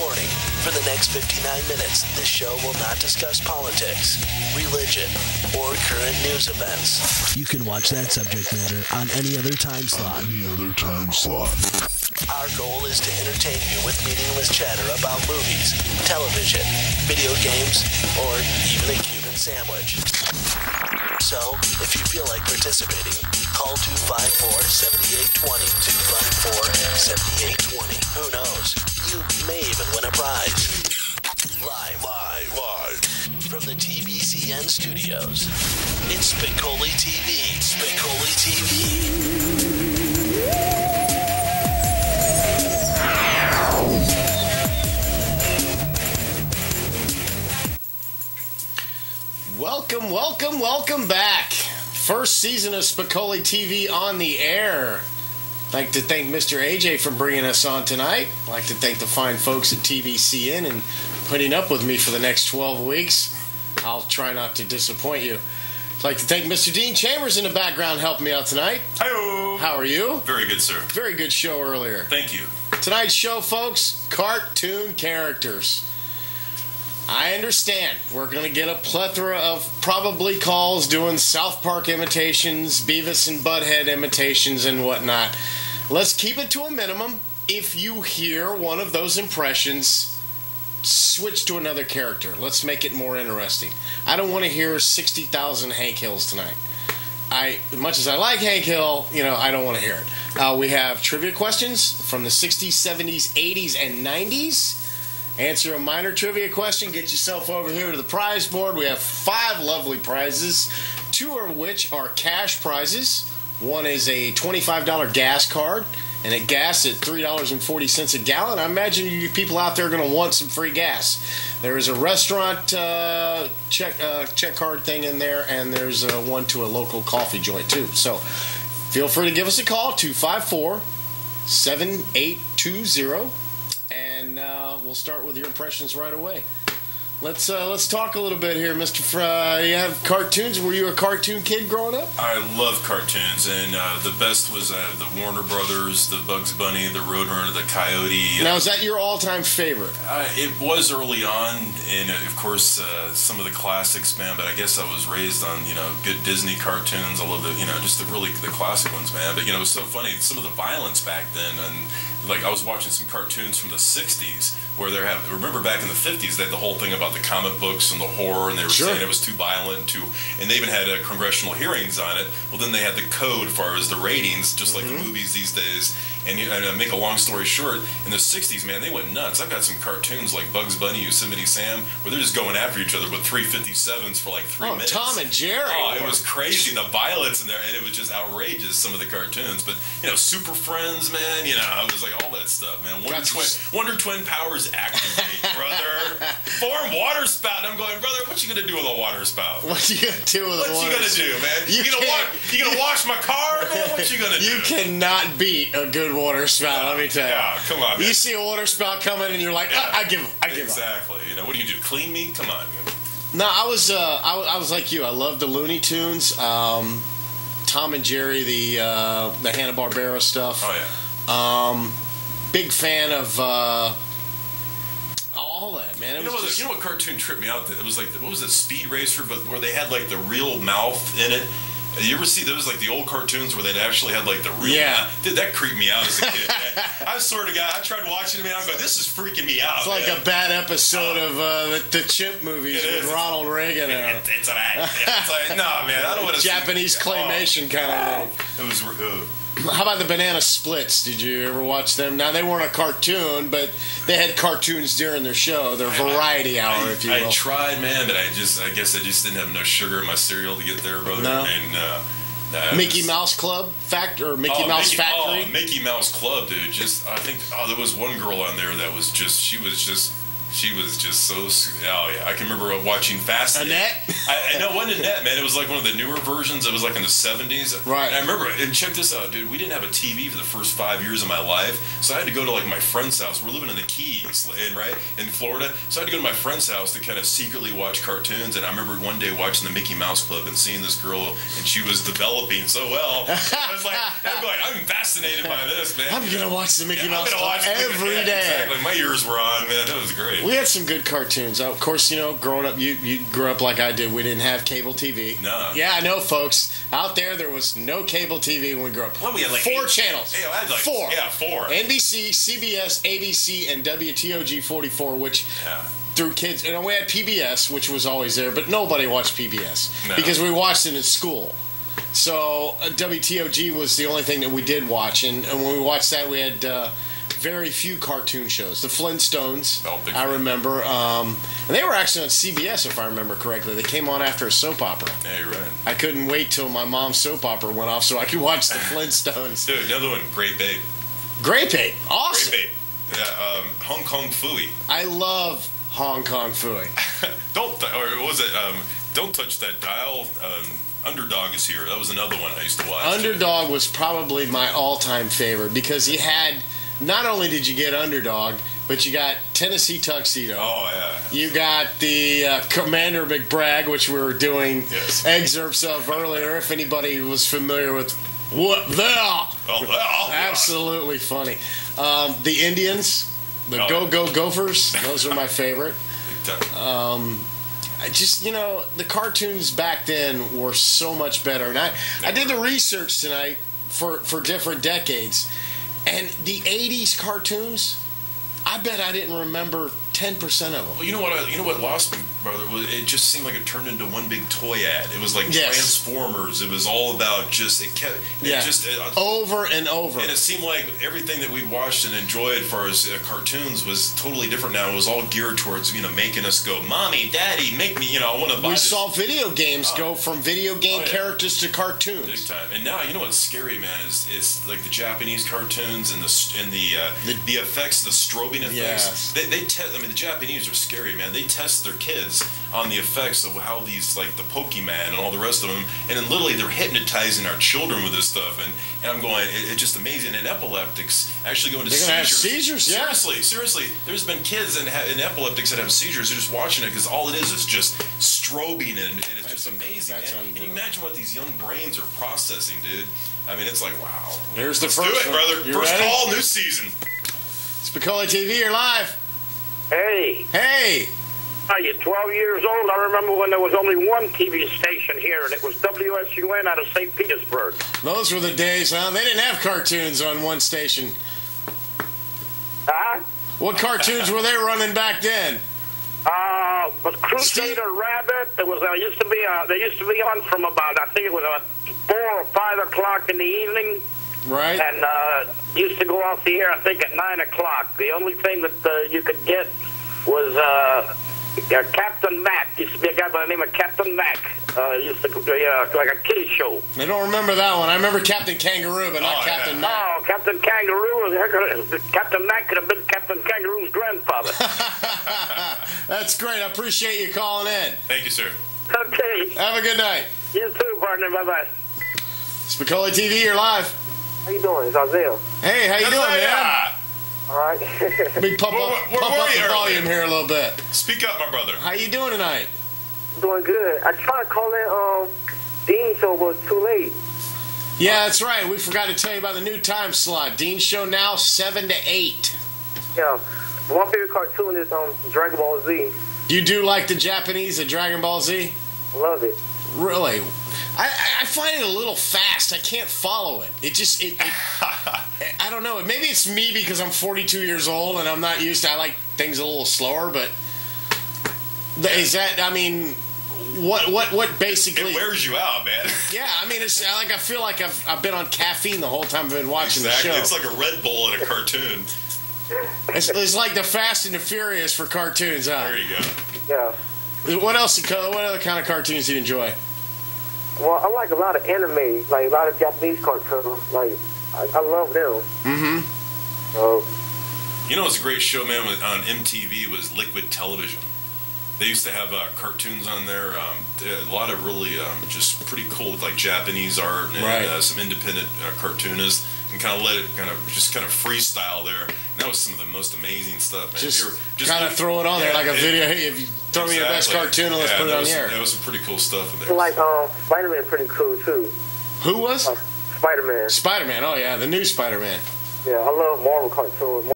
Warning, for the next 59 minutes, this show will not discuss politics, religion, or current news events. You can watch that subject matter on any other time slot. Our goal is to entertain you with meaningless chatter about movies, television, video games, or even a Cuban sandwich. So, if you feel like participating, call 254-7820, 254-7820. Who knows? You may even win a prize. Live from the TBCN studios, it's SpicoliTV. SpicoliTV. Welcome back. First season of SpicoliTV on the air. I'd like to thank Mr. AJ for bringing us on tonight. I'd like to thank the fine folks at TBCN and putting up with me for the next 12 weeks. I'll try not to disappoint you. I'd like to thank Mr. Dean Chambers in the background helping me out tonight. Hi-yo. How are you? Very good, sir. Very good show earlier. Thank you. Tonight's show, folks, cartoon characters. I understand we're going to get a plethora of probably calls doing South Park imitations, Beavis and Butthead imitations, and whatnot. Let's keep it to a minimum. If you hear one of those impressions, switch to another character. Let's make it more interesting. I don't want to hear 60,000 Hank Hills tonight. As much as I like Hank Hill, I don't want to hear it. We have trivia questions from the 60s, 70s, 80s, and 90s. Answer a minor trivia question, get yourself over here to the prize board. We have 5 lovely prizes, 2 of which are cash prizes. One is a $25 gas card, and a gas at $3.40 a gallon. I imagine you people out there are going to want some free gas. There is a restaurant check card thing in there, and there's one to a local coffee joint too. So feel free to give us a call, 254-7820. And we'll start with your impressions right away. Let's talk a little bit here, Mr. You have cartoons. Were you a cartoon kid growing up? I love cartoons, and the best was the Warner Brothers, the Bugs Bunny, the Roadrunner, the Coyote. Now, is that your all-time favorite? It was early on, and of course some of the classics, man. But I guess I was raised on good Disney cartoons. I love the just the classic ones, man. But it was so funny, some of the violence back then, and like I was watching some cartoons from the 60s where remember back in the 50s they had the whole thing about the comic books and the horror, and they were saying it was too violent, and they even had congressional hearings on it. Well, then they had the code as far as the ratings, just like the movies these days. And to make a long story short, in the 60s, man, they went nuts. I've got some cartoons like Bugs Bunny, Yosemite Sam, where they're just going after each other with 357s for like 3 minutes. Tom and Jerry. Oh, it was crazy, the violence in there, and it was just outrageous, some of the cartoons. But, Super Friends, man, I was like, all that stuff, man. Wonder Twin Powers activate, brother. Form water spout. I'm going, brother, what you going to do with a water spout? What you going to do with a water spout? What you going to do, man? You going to wash my car, man? What you going to do? You cannot beat a good water spout, let me tell you. Yeah, come on, man. You see a water spout coming and you're like, I give up. Exactly. What do you do? Clean me? Come on, man. No, I was like you. I loved the Looney Tunes, Tom and Jerry, the Hanna-Barbera stuff. Oh yeah. Big fan of all that, man. You know what cartoon tripped me out? It was like what was it, Speed Racer, but where they had like the real mouth in it. You ever see those, like the old cartoons where they'd actually had like the real? Yeah. Dude, that creeped me out as a kid, man. I sort of I tried watching them, and I'm going, this is freaking me out. It's like a bad episode of the Chimp movies with Ronald Reagan. It's an act. Yeah. It's like, no, man, I don't want to Japanese claymation kind of thing. It was. How about the Banana Splits? Did you ever watch them? Now, they weren't a cartoon, but they had cartoons during their show, their variety hour, if you will. I tried, man, but I guess I just didn't have enough sugar in my cereal to get there, brother. No. And, Mickey Mouse Club Factory, or Mickey Mouse Factory? Mickey Mouse Club, dude. I think there was one girl on there that was she was just She was just so. Oh yeah, I can remember watching Fascinated. Annette? I know it wasn't Annette, man. It was like one of the newer versions. It was like in the 70s. Right. And I remember. And check this out, dude. We didn't have a TV for the first 5 years of my life, so I had to go to like my friend's house. We're living in the Keys, in Florida. So I had to go to my friend's house to kind of secretly watch cartoons. And I remember one day watching the Mickey Mouse Club and seeing this girl, and she was developing so well. I was like, I'm fascinated by this, man. I'm gonna watch the Mickey Mouse Club watch every day. Exactly. My ears were on, man. That was great. We had some good cartoons. Of course, growing up, you grew up like I did. We didn't have cable TV. No. Yeah, I know, folks. Out there was no cable TV when we grew up. Well, we had like 4 channels. Yeah, I had like 4. Yeah, 4. NBC, CBS, ABC, and WTOG 44, which... Yeah. Through kids, we had PBS, which was always there, but nobody watched PBS No. because we watched it at school. So WTOG was the only thing that we did watch, and when we watched that, we had very few cartoon shows. The Flintstones, I remember, and they were actually on CBS, if I remember correctly. They came on after a soap opera. Yeah, you're right. I couldn't wait till my mom's soap opera went off so I could watch the Flintstones. Dude, another one, Great Babe. Great Babe, awesome. Great Babe. Yeah, Hong Kong Phooey. I love Hong Kong Phooey. Don't touch that dial. Underdog is here. That was another one I used to watch. Underdog was probably my all-time favorite because he had, not only did you get Underdog, but you got Tennessee Tuxedo. Oh, yeah. You got the Commander McBragg, which we were doing excerpts of earlier, if anybody was familiar with what there. Oh, well. Absolutely funny. The Indians, the Go-Go Gophers, those are my favorite. The cartoons back then were so much better. And I did the research tonight for different decades. And the 80s cartoons, I bet I didn't remember 10% of them. Well, you know what lost me, brother? It just seemed like it turned into one big toy ad. It was like Transformers. It was all about over and over. And it seemed like everything that we watched and enjoyed as far as cartoons was totally different now. It was all geared towards making us go, Mommy, Daddy, make me, I want to buy. We saw video games go from video game characters to cartoons. Big time. And now what's scary, man, is like the Japanese cartoons and the effects, the strobing effects. Yes. The Japanese are scary, man. They test their kids on the effects of how these, like the Pokemon and all the rest of them, and then literally they're hypnotizing our children with this stuff. And I'm going, it's just amazing. And epileptics actually go into seizures. They're going to have seizures, yeah. Seriously. There's been kids and epileptics that have seizures. They're just watching it because all it is just strobing, and it's just amazing. Can you imagine what these young brains are processing, dude? I mean, it's like, wow. Here's the Let's first do it, one. brother. You First ready? call, new season. SpicoliTV, you're live. Hey. Hey. You're 12 years old. I remember when there was only one TV station here, and it was WSUN out of St. Petersburg. Those were the days, huh? They didn't have cartoons on one station. Huh? What cartoons were they running back then? But Crusader Rabbit. There was they used to be on from about, I think it was about 4 or 5 o'clock in the evening. Right. And used to go off the air, I think, at 9 o'clock. The only thing that you could get was Captain Mac. Used to be a guy by the name of Captain Mac. Used to like a kiddie show. I don't remember that one. I remember Captain Kangaroo, but not Captain Mac. Oh, Captain Kangaroo. Captain Mac could have been Captain Kangaroo's grandfather. That's great. I appreciate you calling in. Thank you, sir. Okay. Have a good night. You too, partner. Bye-bye. SpicoliTV, you're live. How you doing? It's Isaiah. Hey, how you doing, man? All right. Let me pump up the volume here a little bit. Speak up, my brother. How you doing tonight? Doing good. I tried to call in Dean show, but it's too late. Yeah, that's right. We forgot to tell you about the new time slot. Dean show now 7 to 8. Yeah. My favorite cartoon is Dragon Ball Z. You do like the Japanese, the Dragon Ball Z? I love it. Really? I find it a little fast. I can't follow it. I don't know. Maybe it's me because I'm 42 years old and I'm not used to. I like things a little slower, but is that? I mean, what basically? It wears you out, man. Yeah, I mean, it's like I feel like I've been on caffeine the whole time I've been watching the show. It's like a Red Bull in a cartoon. It's like the Fast and the Furious for cartoons, huh? There you go. Yeah. What other kind of cartoons do you enjoy? Well, I like a lot of anime, like a lot of Japanese cartoons. Like, I love them. Mm-hmm. You know, it's a great show, man. On MTV was Liquid Television. They used to have cartoons on there. A lot of really just pretty cool, like Japanese art and some independent cartoonists, and kind of let it kind of freestyle there. And that was some of the most amazing stuff, man. Just kind of throw it on there like a video. Hey, if you throw me your best cartoon, and let's put it on the air. That was some pretty cool stuff in there. Like Spider-Man, pretty cool too. Who was? Spider-Man. Spider-Man. Oh yeah, the new Spider-Man. Yeah, I love Marvel cartoons.